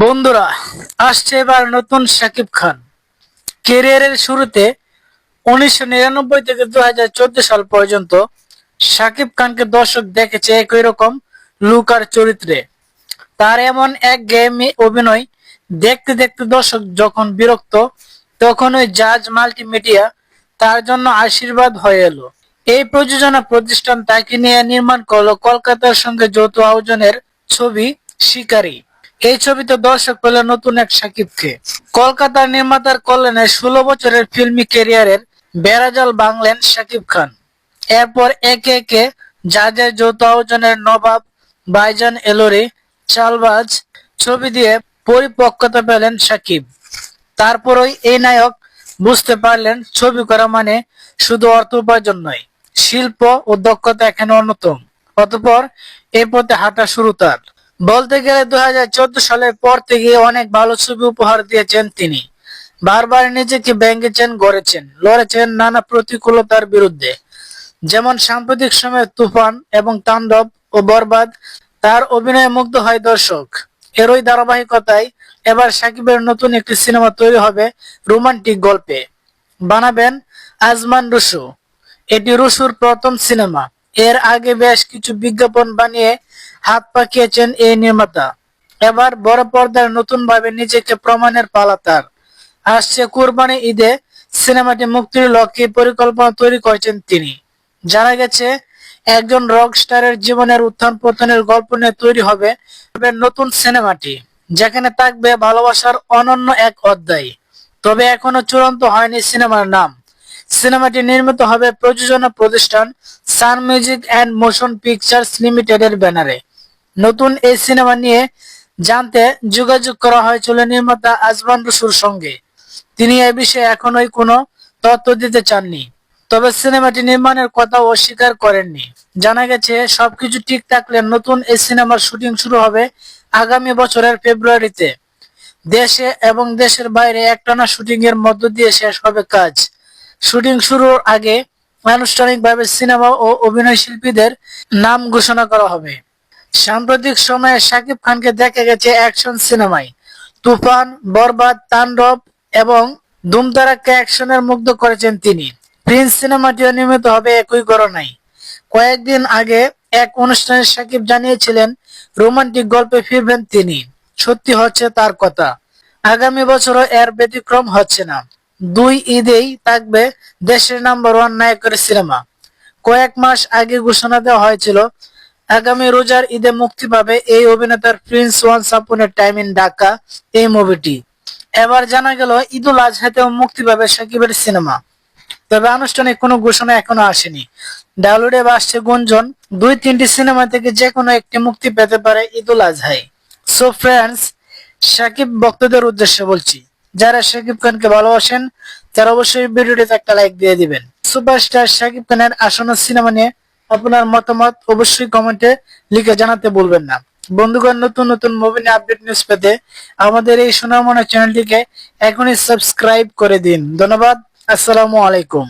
বন্ধুরা, আসছে এবার নতুন শাকিব খান। ক্যারিয়ারের শুরুতে 1999 থেকে 2014 সাল পর্যন্ত শাকিব খানকে দর্শক দেখেছে একই রকম লুক আর চরিত্রে। তার এমন এক গেমে অভিনয় দেখতে দেখতে দর্শক যখন বিরক্ত, তখন ওই জাজ মাল্টিমিডিয়া তার জন্য আশীর্বাদ হয়ে এলো। এই প্রযোজনা প্রতিষ্ঠান তাকে নিয়ে নির্মাণ করলো কলকাতার সঙ্গে যৌথ আয়োজনের ছবি শিকারী। এই ছবিতে দর্শক পেল নতুন এক শাকিবকে। কলকাতার নির্মাতার কল্যাণে 16 বছরের ফিল্মি ক্যারিয়ারের বেড়াজাল ভাঙলেন শাকিব খান। এরপর একে একে জাজের যৌথ আয়োজনের নবাব, ভাইজান এলোরে, চালবাজ ছবি দিয়ে পরিপক্কতা পেলেন শাকিব। তারপরই এই নায়ক বুঝতে পারলেন ছবি করা মানে শুধু অর্থ উপার্জন নয়, শিল্প ও দক্ষতা এখানে অন্যতম। অতঃপর এই পথে হাঁটা শুরু তার। বলতে গেলে 2014 সালের পর থেকে অনেক ভালো ছবি উপহার দিয়েছেন তিনি। বারবার নিজেকে ভেঙেছেন, গড়েছেন, লড়েছেন নানা প্রতিকূলতার বিরুদ্ধে। যেমন সাম্প্রতিক সময়ে তুফান এবং তাণ্ডব ও বরবাদ। তার অভিনয়ে মুগ্ধ হয় দর্শক। এরই ধারাবাহিকতায় এবার শাকিবের নতুন একটি সিনেমা তৈরি হবে রোমান্টিক গল্পে। বানাবেন আজমান রুশো। এটি রুশোর প্রথম সিনেমা। এর আগে বেশ কিছু বিজ্ঞাপন বানিয়ে হাত পাকিয়েছেন এই নির্মাতা। এবার বড় পর্দায় নতুন ভাবে নিজেকে প্রমাণের পালা তার। আসছে কুরবানি ঈদে সিনেমাটি মুক্তির লক্ষ্যে পরিকল্পনা তৈরি করেছেন তিনি। জানা গেছে একজন রক স্টারের জীবনের উত্থান পতনের গল্প নিয়ে তৈরি হবে নতুন সিনেমাটি, যেখানে থাকবে ভালোবাসার অনন্য এক অধ্যায়। তবে এখনো চূড়ান্ত হয়নি সিনেমার নাম। সিনেমাটি নির্মিত হবে প্রযোজনা প্রতিষ্ঠান সান মিউজিক অ্যান্ড মোশন পিকচার্স লিমিটেডের ব্যানারে। নতুন এই সিনেমা নিয়ে জানতে যোগাযোগ করা হয়েছিল নির্মাতা আজমান রুশোর সঙ্গে। তিনি এ বিষয়ে এখনোই কোনো তথ্য দিতে চাননি। তবে সিনেমাটি নির্মাণের কথা অস্বীকার করেননি। জানা গেছে সবকিছু ঠিক থাকলে নতুন এই সিনেমার শুটিং শুরু হবে আগামী বছরের ফেব্রুয়ারিতে। দেশে এবং দেশের বাইরে একটানা শুটিং এর মধ্য দিয়ে শেষ হবে কাজ। শুটিং শুরুর আগে আনুষ্ঠানিকভাবে সিনেমা ও অভিনয় শিল্পীদের নাম ঘোষণা করা হবে। সাম্প্রতিক সময়ে শাকিব খানকে দেখা গেছে অ্যাকশন সিনেমায়। তুফান, বরবাদ, তাণ্ডব এবং ধুম ধাড়াক্কা অ্যাকশনের মুগ্ধ করেছেন তিনি। প্রিন্স সিনেমাটিও নির্মিত হবে একই ঘরানায়। কয়েকদিন আগে এক অনুষ্ঠানে শাকিব জানিয়েছিলেন রোমান্টিক গল্পে ফিরবেন তিনি। সত্যি হচ্ছে তার কথা। আগামী বছরও এর ব্যতিক্রম হচ্ছে না। দুই ঈদেই থাকবে দেশের নাম্বার 1 নায়কের সিনেমা। কয়েক মাস আগে ঘোষণা দেওয়া হয়েছিল আগামী রোজার ঈদে মুক্তি পাবে এই অভিনেতার Prince once upon A time in Dhaka এই মুভিটি। এবার জানা গেল ঈদুল আজহাতেও মুক্তি পাবে শাকিবের সিনেমা। তবে আনুষ্ঠানিক কোনো ঘোষণা এখনো আসেনি। ডাউনলোডে আসছে গুঞ্জন 2-3টি সিনেমা থেকে যে কোনো একটি মুক্তি পেতে পারে ঈদুল আজহায়। সো ফ্রেন্ডস, শাকিব ভক্তদের উদ্দেশ্যে বলছি, যারা শাকিব খানকে ভালোবাসেন তারা অবশ্যই ভিডিওটিতে একটা লাইক দিয়ে দিবেন। সুপারস্টার শাকিব খানের আসন্ন সিনেমা নিয়ে আপনার মতামত অবশ্যই কমেন্টে লিখে জানাতে ভুলবেন না। বন্ধুগণ, নতুন নতুন মুভি নিয়ে আপডেট নিউজ পেতে আমাদের এই সোনার মনে চ্যানেলটিকে এখনই সাবস্ক্রাইব করে দিন। ধন্যবাদ। আসসালামু আলাইকুম।